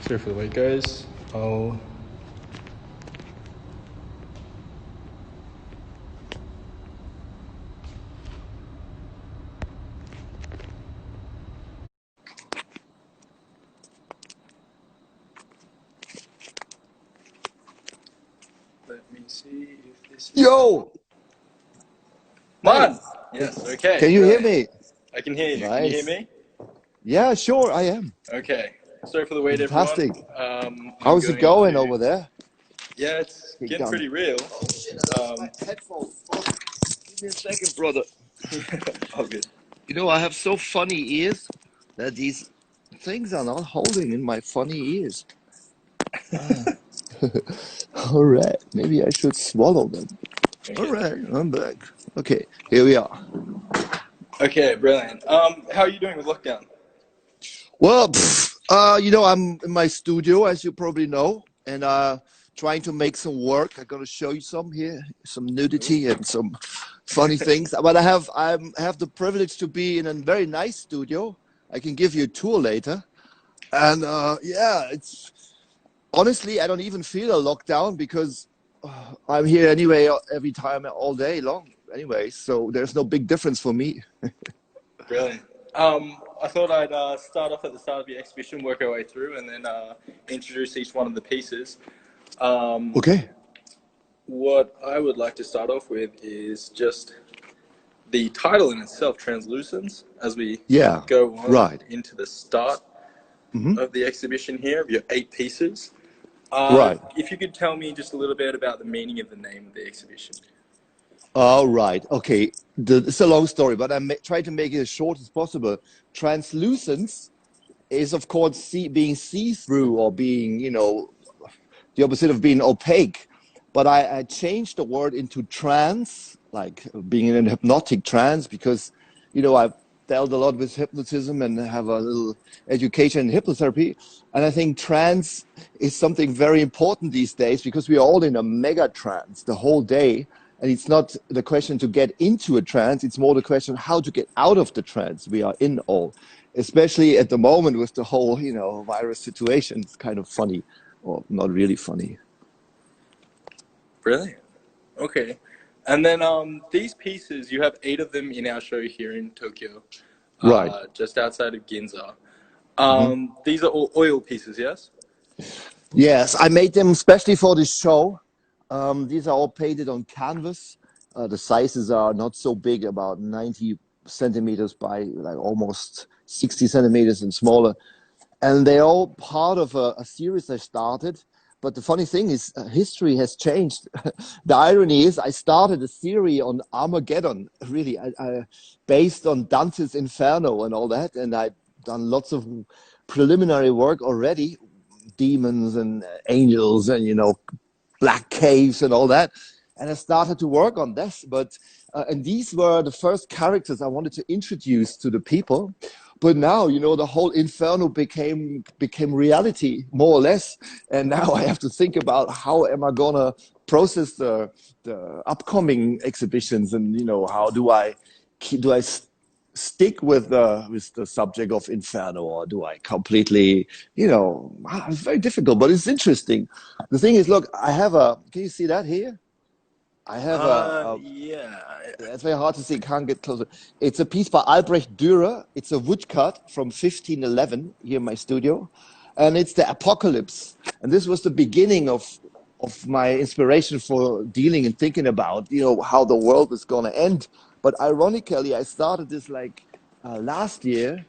Sorry for the wait, guys. Let me see if this is Yo! Hey, Martin. Yes. Okay. can you hear Brilliant. me? I can hear you. Can you hear Nice. me? Yeah, sure, I am. Okay. Sorry for the wait, everyone. Fantastic. I'm How's it going going to. over there? Yeah, it's Okay, getting done. pretty real. Oh shit, I lost my Um, headphones. Fuck. Give me a second, brother. all good. You know, I have so funny ears that these things are not holding in my funny ears. Ah. All right, maybe I should swallow them. All Okay. right, I'm back. Okay, here we are. Okay. Brilliant. How are you doing with lockdown? Well, I'm in my studio, as you probably know, and trying to make some work. I'm gonna show you some here, some Ooh. nudity and some funny things. But I have the privilege to be in a very nice studio. I can give you a tour later, and yeah, it's honestly I don't even feel a lockdown because I'm here anyway every time all day long anyway. So there's no big difference for me. Brilliant. I thought I'd start off at the start of your exhibition, work our way through, and then introduce each one of the pieces. Um, Okay. what I would like to start off with is just the title in itself, Translucence, as we Yeah. go on Right. into the start Hmm. of the exhibition here of your 8 pieces. Right. If you could tell me just a little bit about the meaning of the name of the exhibition. All right. Okay. It's a long story, but try to make it as short as possible. Translucence is, of course, being see-through or being, the opposite of being opaque. But I changed the word into trance, like being in a hypnotic trance, because, I've dealt a lot with hypnotism and have a little education in hypnotherapy. And I think trance is something very important these days because we are all in a mega trance the whole day. And it's not the question to get into a trance, it's more the question how to get out of the trance we are in all, especially at the moment with the whole, virus situation. It's kind of funny or not really funny. Brilliant. Okay. And then these pieces, you have 8 of them in our show here in Tokyo, Right. just outside of Ginza. Hmm. These are all oil pieces, yes? Yes, I made them especially for this show. These are all painted on canvas. The sizes are not so big, about 90 centimeters by like almost 60 centimeters and smaller. And they're all part of a series I started. But the funny thing is, history has changed. The irony is, I started a series on Armageddon, really, based on Dante's Inferno and all that. And I've done lots of preliminary work already, demons and angels and, black caves and all that. And I started to work on this. And these were the first characters I wanted to introduce to the people. But now, the whole inferno became reality, more or less. And now I have to think about how am I gonna process the upcoming exhibitions, and how do I stick with the subject of inferno, or do I completely, it's very difficult, but it's interesting. The thing is, look, I have a. Can you see that here? I have a Yeah. it's very hard to see. Can't get closer. It's a piece by Albrecht Dürer. It's a woodcut from 1511 here in my studio, and it's the Apocalypse. And this was the beginning of my inspiration for dealing and thinking about how the world is going to end. But ironically, I started this like last year,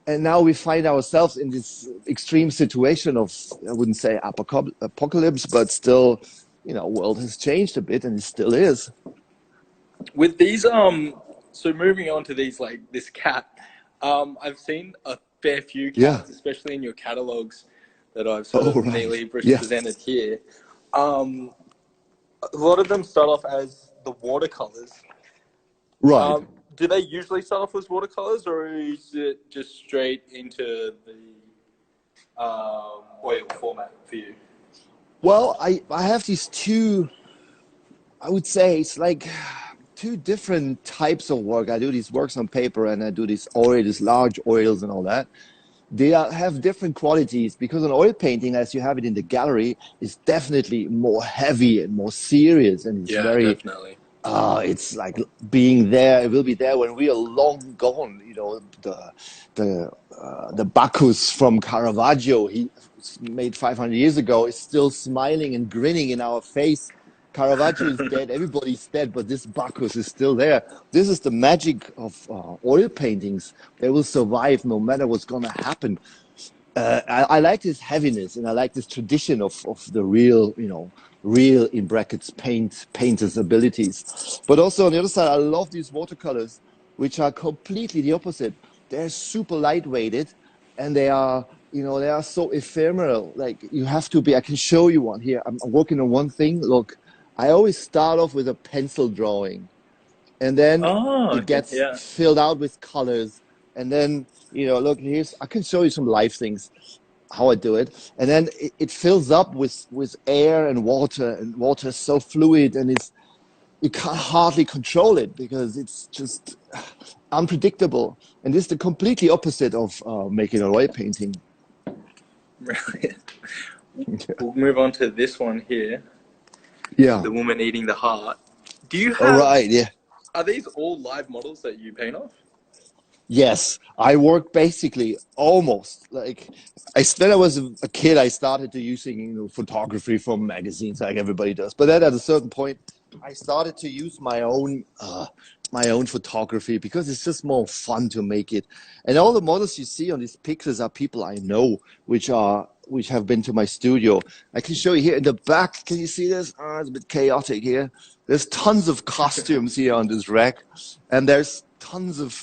and now we find ourselves in this extreme situation of, I wouldn't say apocalypse, but still, world has changed a bit, and it still is. With these, so moving on to these, like this cat, I've seen a fair few Yeah. cats, especially in your catalogs that I've sort Oh, of right. neatly Yeah. presented here. Um, a lot of them start off as the watercolors. Right. Do they usually start off as watercolors, or is it just straight into the oil format for you? Well, I have these two, I would say it's like two different types of work. I do these works on paper and I do these large oils and all that. have different qualities, because an oil painting, as you have it in the gallery, is definitely more heavy and more serious, and it's Yeah, very definitely. it's like being there. It will be there when we are long gone. You know, the Bacchus from Caravaggio, he made 500 years ago, is still smiling and grinning in our face. Caravaggio is dead. Everybody's dead, but this Bacchus is still there. This is the magic of oil paintings. They will survive no matter what's going to happen. I like this heaviness, and I like this tradition of the real, real in brackets painter's abilities. But also on the other side, I love these watercolors, which are completely the opposite. They're super lightweighted, and they are, they are so ephemeral. Like you have to be. I can show you one here. I'm working on one thing. Look, I always start off with a pencil drawing, and then Oh, it okay. gets Yeah. filled out with colors, and then look, I can show you some live things how I do it, and then it fills up with air and water is so fluid, and you can't hardly control it because it's just unpredictable. And this is the completely opposite of making an oil painting. Really. We'll move on to this one here. Yeah. The woman eating the heart. Do you All have? right. Yeah. Are these all live models that you paint off? Yes, I work basically almost like when I was a kid, I started to using photography from magazines like everybody does. But then at a certain point, I started to use my own photography because it's just more fun to make it. And all the models you see on these pictures are people I know, which have been to my studio. I can show you here in the back. Can you see this? It's a bit chaotic here. There's tons of costumes here on this rack, and there's tons of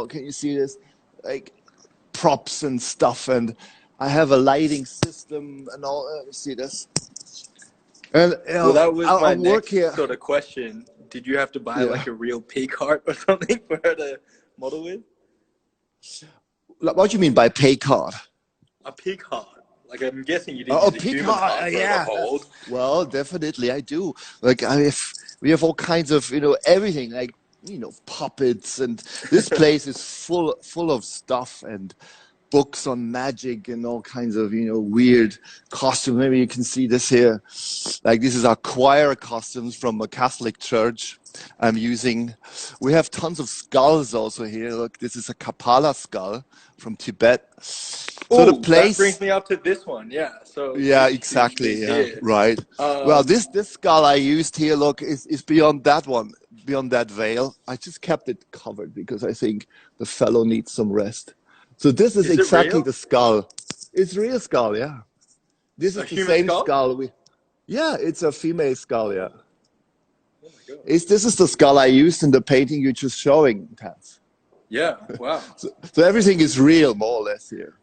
can you see this, like props and stuff, and I have a lighting system and all. See this, and Well, that was I my work next here. sort of question. Did you have to buy Yeah. like a real pig heart or something for her to model with? What do you mean by pay card? A pig heart. Like I'm guessing you didn't use a Pig human heart, heart for her to yeah. hold. Well, definitely I do. Like we have all kinds of everything, like puppets, and this place is full of stuff and books on magic and all kinds of weird costumes. Maybe you can see this here. Like this is our choir costumes from a Catholic church I'm using. We have tons of skulls also here. Look, this is a Kapala skull from Tibet. So the Oh, that place. brings me up to this one. Yeah. So Yeah, this huge exactly. piece Yeah, here. right. Well, this skull I used here, look, is beyond that one, beyond that veil. I just kept it covered because I think the fellow needs some rest. So this is Is it exactly real? the skull. It's real skull, yeah. This A is the human same skull? skull. Yeah, it's a female skull, yeah. Oh my god. This is the skull I used in the painting you're just showing, Tats. Yeah. Wow. So everything is real, more or less, here.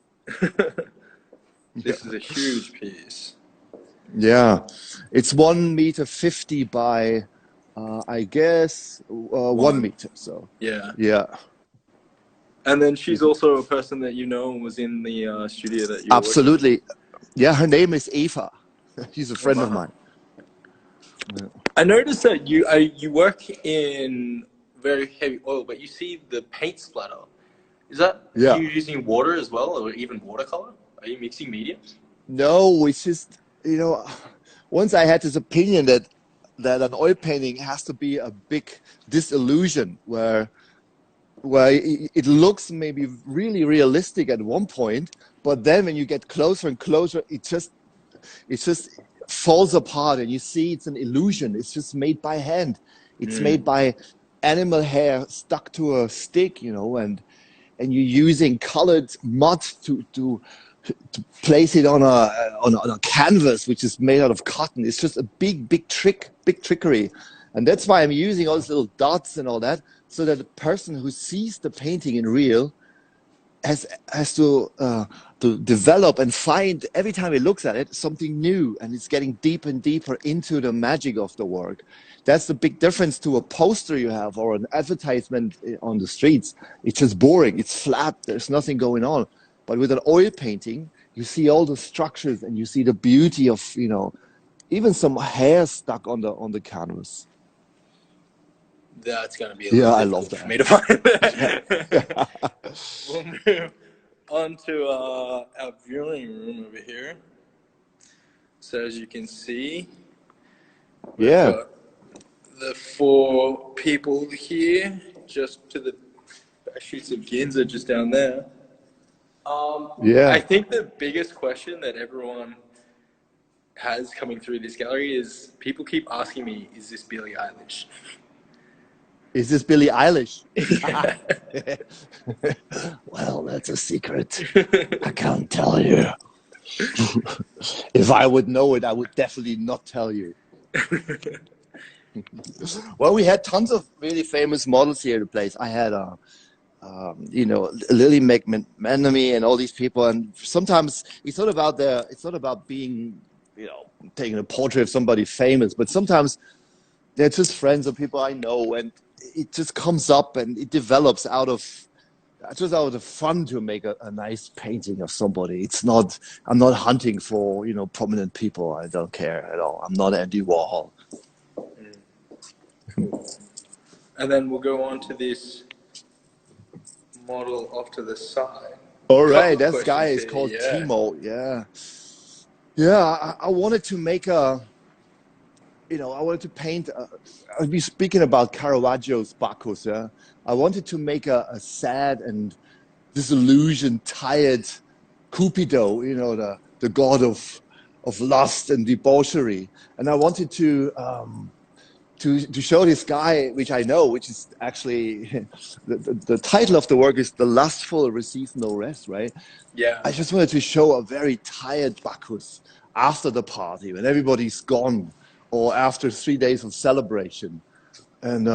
This is a huge piece. Yeah, it's 1.50 meters by, I guess, 1 meter. So Yeah. yeah, And then she's also a person that you know and was in the studio that you were working with. absolutely. Yeah, her name is Eva. She's a friend of wow. mine. Yeah. I noticed that you work in very heavy oil, but you see the paint splatter. Is that Yeah. you using water as well, or even watercolor? Are you mixing mediums? No, it's just once I had this opinion that an oil painting has to be a big disillusion where it looks maybe really realistic at one point, but then when you get closer and closer, it just falls apart, and you see it's an illusion. It's just made by hand. It's made by animal hair stuck to a stick, and you're using colored mud to place it on a canvas which is made out of cotton. It's just a big trickery, and that's why I'm using all these little dots and all that, so that the person who sees the painting in real has to develop and find, every time he looks at it, something new, and it's getting deeper and deeper into the magic of the work. That's the big difference to a poster you have or an advertisement on the streets. It's just boring. It's flat. There's nothing going on. But with an oil painting, you see all the structures, and you see the beauty of even some hair stuck on the canvas. That's going to be a Yeah, little I love difficult that. for me to find. We'll move on to our viewing room over here. So as you can see, we've got the 4 people here, just to the back streets of Ginza, just down there. I think the biggest question that everyone has coming through this gallery is people keep asking me, is this Billie Eilish? Is this Billie Eilish? Well, that's a secret. I can't tell you. If I would know it, I would definitely not tell you. Well, we had tons of really famous models here at the place. I had Lily McManamy and all these people, and sometimes it's not about being, taking a portrait of somebody famous, but sometimes they're just friends or people I know, and it just comes up and it develops out of fun to make a nice painting of somebody. I'm not hunting for, prominent people. I don't care at all. I'm not Andy Warhol. And then we'll go on to this model off to the side. All right, this guy is called Timo. I wanted to make I wanted to paint. I'll be speaking about Caravaggio's Bacchus. Yeah, I wanted to make a sad and disillusioned, tired Cupido. The god of lust and debauchery, and I wanted to show this guy, which I know, which is actually the title of the work is "The Lustful Receive No Rest," right? Yeah. I just wanted to show a very tired Bacchus after the party when everybody's gone, or after 3 days of celebration. And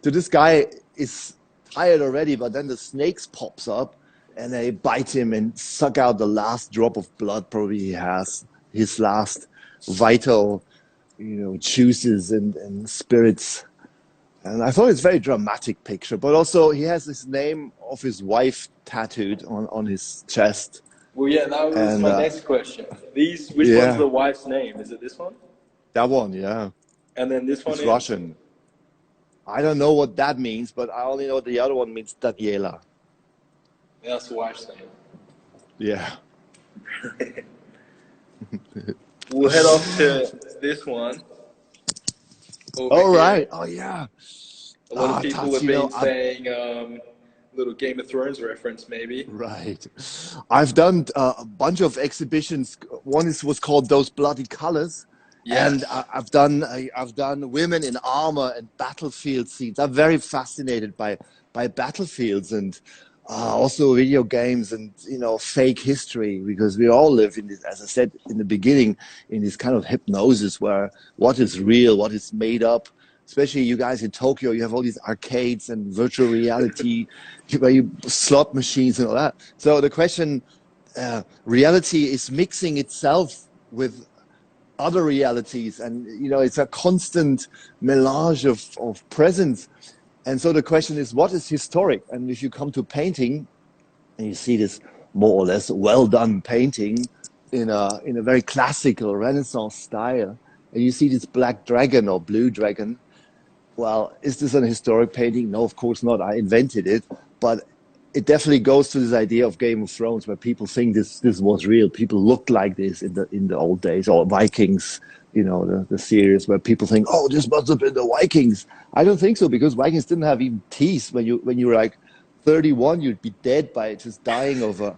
so this guy is tired already, but then the snakes pops up and they bite him and suck out the last drop of blood probably he has, his last vital, juices and spirits. And I thought it's a very dramatic picture, but also he has this name of his wife tattooed on his chest. Well, yeah, that was my next question. Which one's the wife's name? Is it this one? That one, yeah. And then this one is Russian. I don't know what that means, but I only know the other one means Daniela. That's the wife's name. Yeah. We'll head off to this one. All right. Oh, yeah. A lot of people have been saying little Game of Thrones reference, maybe. Right. I've done a bunch of exhibitions. One was called Those Bloody Colors. Yes. And I've done women in armor and battlefield scenes. I'm very fascinated by battlefields and also video games and fake history, because we all live in this, as I said in the beginning, in this kind of hypnosis where what is real, what is made up. Especially you guys in Tokyo, you have all these arcades and virtual reality, where you slot machines and all that. So the question, reality is mixing itself with other realities, and it's a constant melange of presence. And so the question is, what is historic? And if you come to painting and you see this more or less well done painting in a very classical Renaissance style, and you see this black dragon or blue dragon, well, is this an historic painting? No, of course not. I invented it, but it definitely goes to this idea of Game of Thrones, where people think this was real. People looked like this in the old days, or Vikings, the series where people think, oh, this must have been the Vikings. I don't think so, because Vikings didn't have even teeth. When you were like 31, you'd be dead by just dying of a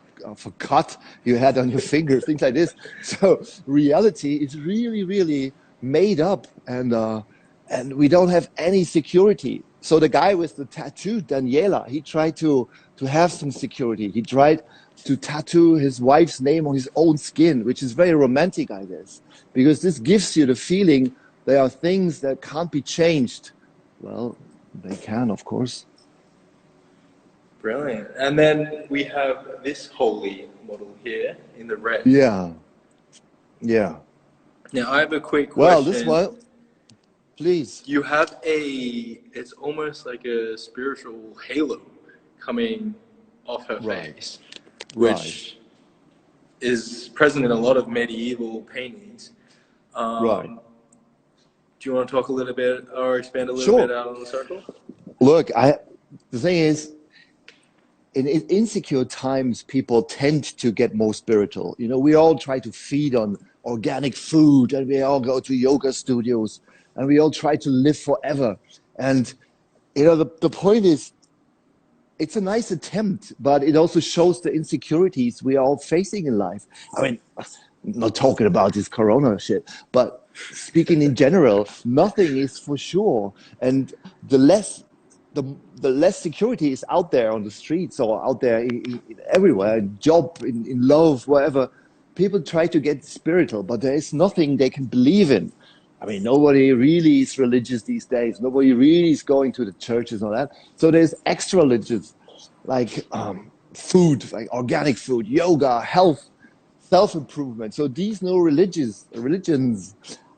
cut you had on your finger, things like this. So reality is really, really made up, and we don't have any security. So the guy with the tattoo, Daniela, he tried to have some security. He tried to tattoo his wife's name on his own skin, which is very romantic, I guess, because this gives you the feeling there are things that can't be changed. Well, they can, of course. Brilliant. And then we have this holy model here in the red. Yeah. Yeah. Now, I have a quick question. Well, this one, please. You have it's almost like a spiritual halo coming off her face, which is present in a lot of medieval paintings. Right. Do you want to talk a little bit or expand a little bit out on the circle? Look, the thing is, in insecure times, people tend to get more spiritual. You know, we all try to feed on organic food, and we all go to yoga studios, and we all try to live forever. And, you know, the point is, it's a nice attempt, but it also shows the insecurities we are all facing in life. I mean, not talking about this corona shit, but speaking in general, nothing is for sure. And the less the less security is out there on the streets or out there everywhere, job, in love, wherever, people try to get spiritual, but there is nothing they can believe in. I mean, nobody really is religious these days. Nobody really is going to the churches and all that. So there's extra religious, like food, like organic food, yoga, health, self-improvement. So these new religions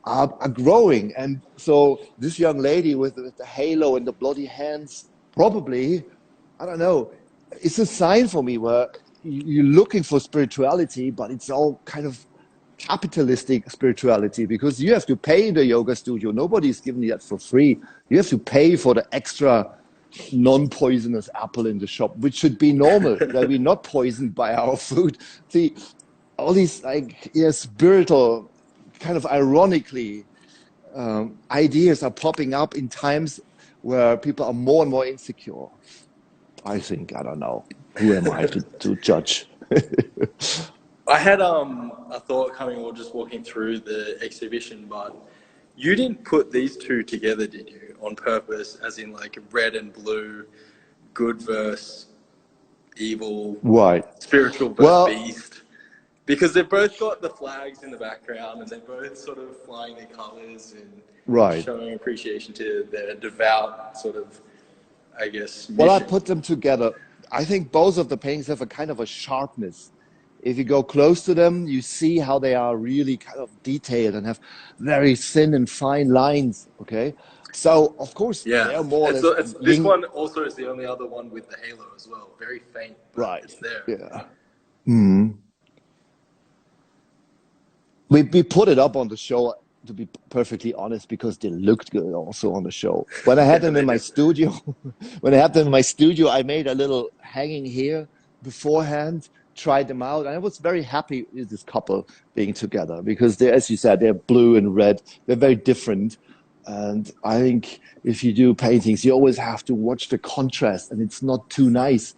are growing. And so this young lady with the halo and the bloody hands, probably, I don't know, it's a sign for me where you're looking for spirituality, but it's all kind of capitalistic spirituality, because you have to pay in the yoga studio. Nobody's giving you that for free. You have to pay for the extra non-poisonous apple in the shop, which should be normal, that we're not poisoned by our food. See, all these like spiritual, kind of ironically, ideas are popping up in times where people are more and more insecure. I think, I don't know. Who am I to judge? I had a thought coming while just walking through the exhibition, but you didn't put these two together, did you, on purpose, as in like red and blue, good versus evil, Right. spiritual versus beast? Because they've both got the flags in the background, and they're both sort of flying their colours and showing appreciation to their devout sort of, I guess, mission. Well, I put them together. I think both of the paintings have a kind of a sharpness. If you go close to them, you see how they are really kind of detailed and have very thin and fine lines, okay? So, of course, they're more or less... So this one also is the only other one with the halo as well. Very faint, but it's there. Yeah. Mm. We put it up on the show, to be perfectly honest, because they looked good also on the show. When I had them in my studio, I made a little hanging here beforehand, tried them out, and I was very happy with this couple being together, because they, as you said, they're blue and red. They're very different. And I think if you do paintings, you always have to watch the contrast, and it's not too nice.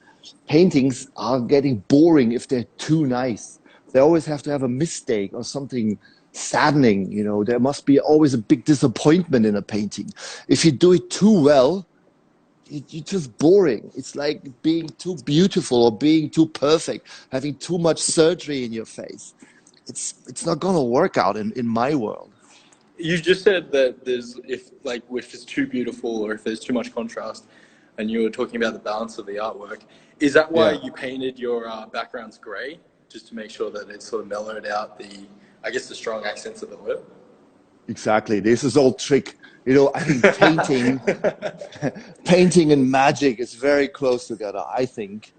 Paintings are getting boring if they're too nice. They always have to have a mistake or something saddening. You know, there must be always a big disappointment in a painting. If you do it too well, you're just boring. It's like being too beautiful or being too perfect, having too much surgery in your face. It's not going to work out in my world. You just said that if it's too beautiful or if there's too much contrast, and you were talking about the balance of the artwork. Is that why you painted your backgrounds grey, just to make sure that it sort of mellowed out the strong accents of the oil? Exactly. This is all trick. You know, I think painting and magic is very close together, I think.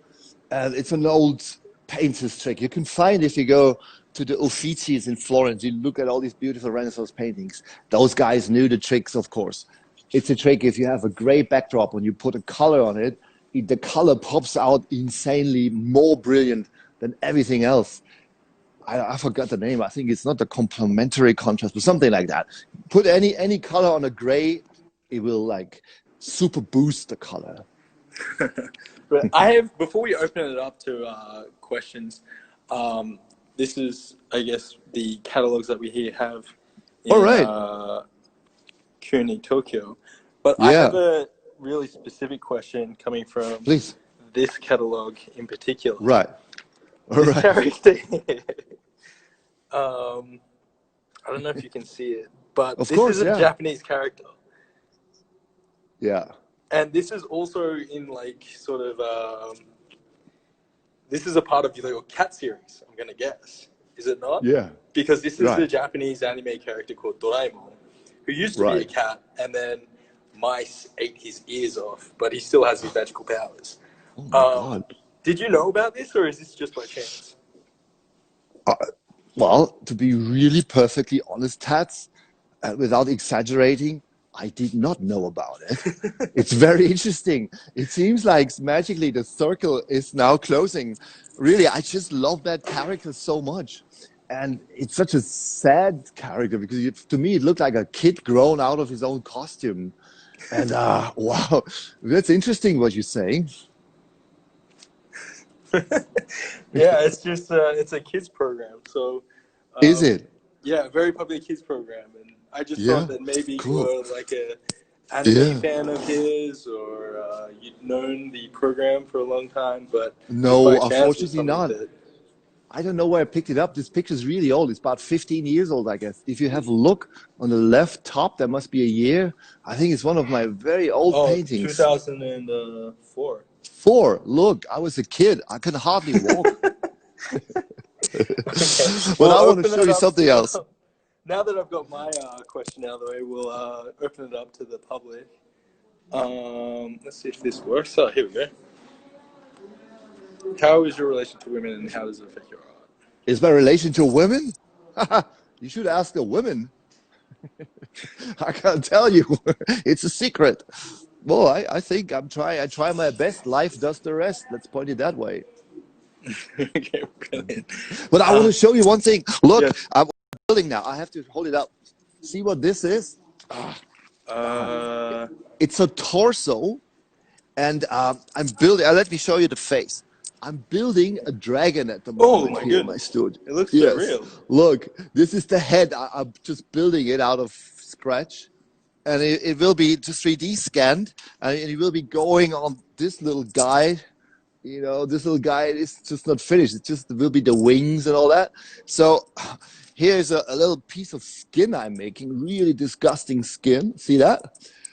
And it's an old painter's trick. You can find, if you go to the Uffizis in Florence, you look at all these beautiful Renaissance paintings. Those guys knew the tricks, of course. It's a trick. If you have a gray backdrop and you put a color on it, the color pops out insanely more brilliant than everything else. I forgot the name. I think it's not the complementary contrast, but something like that. Put any color on a gray, it will like super boost the color. But before we open it up to questions, this is, I guess, the catalogs that we have in König, Tokyo. But I have a really specific question coming from this catalog in particular. Right. This character here. I don't know if you can see it, but this is a Japanese character. Yeah. And this is also in like sort of this is a part of your cat series, I'm gonna guess. Is it not? Yeah. Because this is the Japanese anime character called Doraemon, who used to be a cat, and then mice ate his ears off, but he still has his magical powers. Oh my God. Did you know about this, or is this just by chance? Well, to be really perfectly honest, Tats, without exaggerating, I did not know about it. It's very interesting. It seems like magically the circle is now closing. Really, I just love that character so much. And it's such a sad character because to me, it looked like a kid grown out of his own costume. And wow, that's interesting what you're saying. Yeah, it's just it's a kids program, so Is it? yeah, very popular kids program, and I just thought Yeah, that maybe you cool. were like a anime Yeah. fan of his, or you'd known the program for a long time, but just by No, chance was unfortunately something not. that. I don't know where I picked it up. This picture's really old. It's about 15 years old, I guess. If you have a look on the left top, there must be a year. I think it's one of my very old Oh, paintings. 2004. 4. Look, I was a kid. I could hardly walk. Okay. But Well, I want to open show it you up something to, else. now that I've got my question out of the way, we'll open it up to the public. Let's see if this works. Oh, here we go. How is your relation to women, and how does it affect your art? Is my relation to women? You should ask the women. I can't tell you. It's a secret. Well, I think I try my best. Life does the rest. Let's point it that way. Okay, brilliant. But I want to show you one thing. Look, Yes. I'm building now. I have to hold it up. See what this is? It's a torso, and I'm building. Let me show you the face. I'm building a dragon at the Oh moment my here in my goodness. studio. It looks so Yes. real. Look, this is the head. I'm just building it out of scratch. And it will be just 3D scanned, and it will be going on this little guy. You know, this little guy is just not finished. It just will be the wings and all that. So here's a little piece of skin I'm making, really disgusting skin. See that?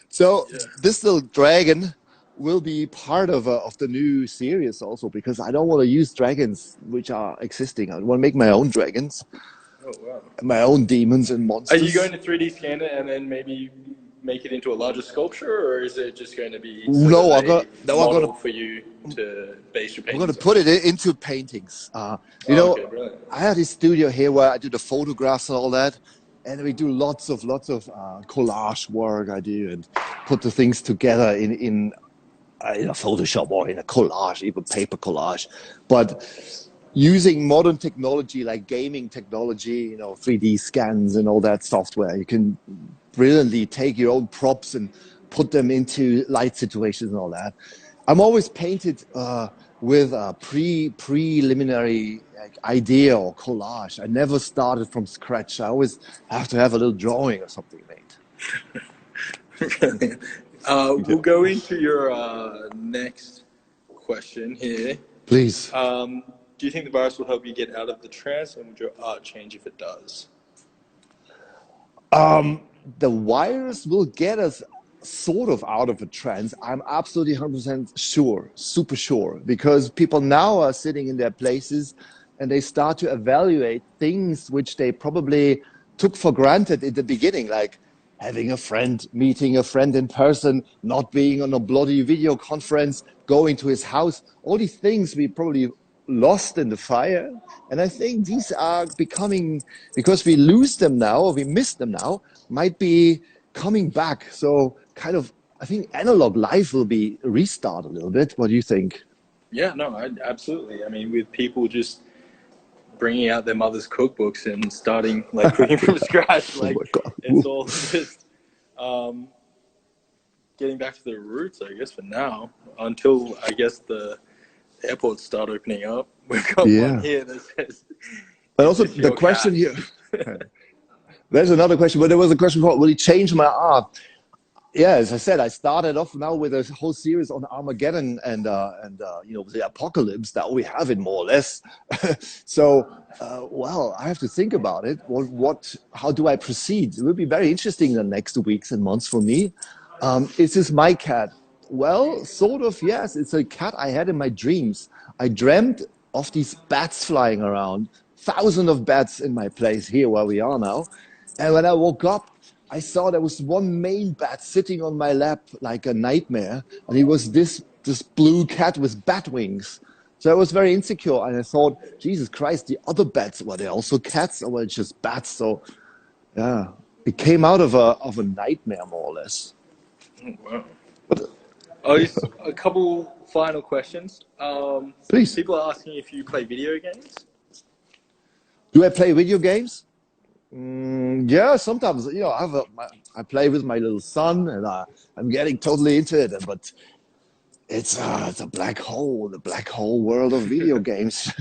So Yeah. this little dragon will be part of the new series also, because I don't want to use dragons which are existing. I want to make my own dragons, Oh wow. my own demons and Are you monsters. going to 3D scan it and then maybe make it into a larger sculpture, or is it just going to be sort of No, a I'm gonna model for you to base your I'm going to paintings on? put it into paintings. You Oh, know, okay, brilliant. I have this studio here where I do the photographs and all that, and we do lots of collage work. I do and put the things together in a Photoshop or in a collage, even paper collage. But using modern technology like gaming technology, 3D scans and all that software, you can brilliantly take your own props and put them into light situations and all that. I'm always painted with a preliminary idea or collage. I never started from scratch. I always have to have a little drawing or something made. Brilliant. We'll go into your next question here. Please. Do you think the virus will help you get out of the trance, and would your art change if it does? The virus will get us sort of out of a trance. I'm absolutely 100% sure, super sure, because people now are sitting in their places and they start to evaluate things which they probably took for granted in the beginning, like having a friend, meeting a friend in person, not being on a bloody video conference, going to his house. All these things we probably lost in the fire. And I think these are becoming, because we lose them now, or we miss them now, might be coming back. So kind of, I think analog life will be restart a little bit. What do you think? Yeah, no, absolutely. I mean, with people just bringing out their mother's cookbooks and starting like cooking from scratch, Oh like my God. it's all just um, getting back to the roots, I guess, for now. Until I guess the airports start opening up. We've got one Yeah. here that says, And "Is also this the your question cat?" here, there's another question, but there was a question for, will it change my art? Yeah, as I said, I started off now with a whole series on Armageddon and the apocalypse that we have it more or less. So, well, I have to think about it. How do I proceed? It will be very interesting the next weeks and months for me. Is this my cat? Well, sort of, yes. It's a cat I had in my dreams. I dreamt of these bats flying around, thousands of bats in my place here where we are now. And when I woke up, I saw there was one main bat sitting on my lap like a nightmare, and he was this blue cat with bat wings. So I was very insecure, and I thought, Jesus Christ, the other bats, were they also cats or were they just bats? So yeah, It came out of a nightmare, more or less. Oh, wow. But, Just a couple final questions. please, People are asking if you play video games. do I play video games? Yeah, sometimes. I play with my little son, and I'm getting totally into it. But it's a black hole, the black hole world of video games.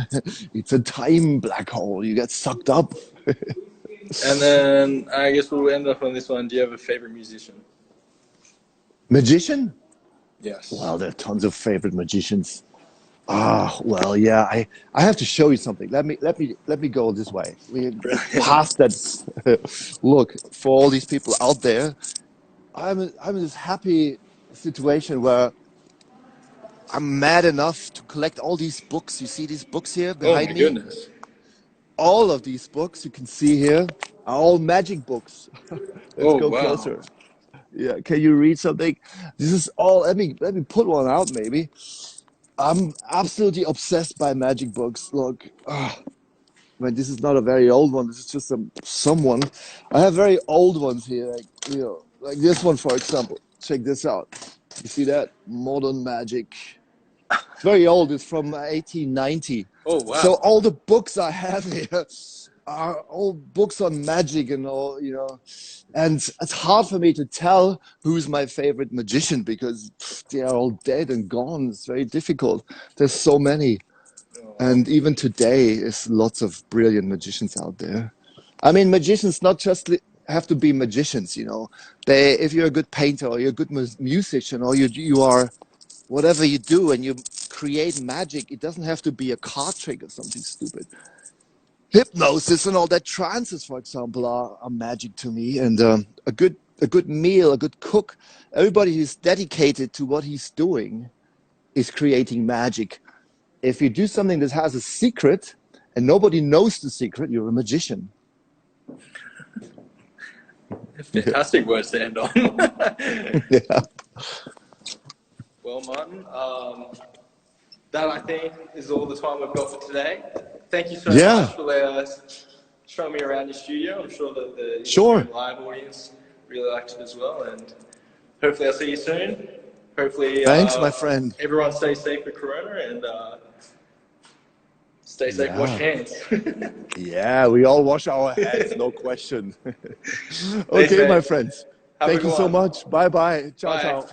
It's a time black hole. You get sucked up. And then I guess we'll end up on this one. Do you have a favorite musician? Magician? Yes. Well, there are tons of favorite magicians. Well, yeah. I have to show you something. Let me go this way. We past that. Look, for all these people out there, I'm in this happy situation where I'm mad enough to collect all these books. You see these books here Oh my behind me? goodness. All of these books you can see here are all magic books. Let's Oh go wow. closer. Yeah, can you read something? This is all. Let me put one out, maybe. I'm absolutely obsessed by magic books. Look, this is not a very old one. This is just someone. I have very old ones here, like this one, for example. Check this out. You see that? Modern Magic. It's very old. It's from 1890. Oh wow. So all the books I have here are all books on magic and all, And it's hard for me to tell who's my favorite magician because they are all dead and gone. It's very difficult. There's so many. And even today, there's lots of brilliant magicians out there. I mean, magicians not just have to be magicians, if you're a good painter or you're a good musician or you are whatever you do and you create magic, it doesn't have to be a card trick or something stupid. Hypnosis and all that, trances, for example, are magic to me. And a good meal, a good cook, everybody who's dedicated to what he's doing is creating magic. If you do something that has a secret and nobody knows the secret, you're a magician. Fantastic words to end on. Yeah. Well, Martin, that I think is all the time we've got for today. Thank you so much for showing me around your studio. I'm sure that the live audience really liked it as well. And hopefully I'll see you soon. Hopefully, thanks, my friend. Everyone stay safe with Corona and stay safe. Wash your hands. Yeah, we all wash our hands, no question. Okay, my friends. Thank you so much. Bye bye. Ciao, ciao.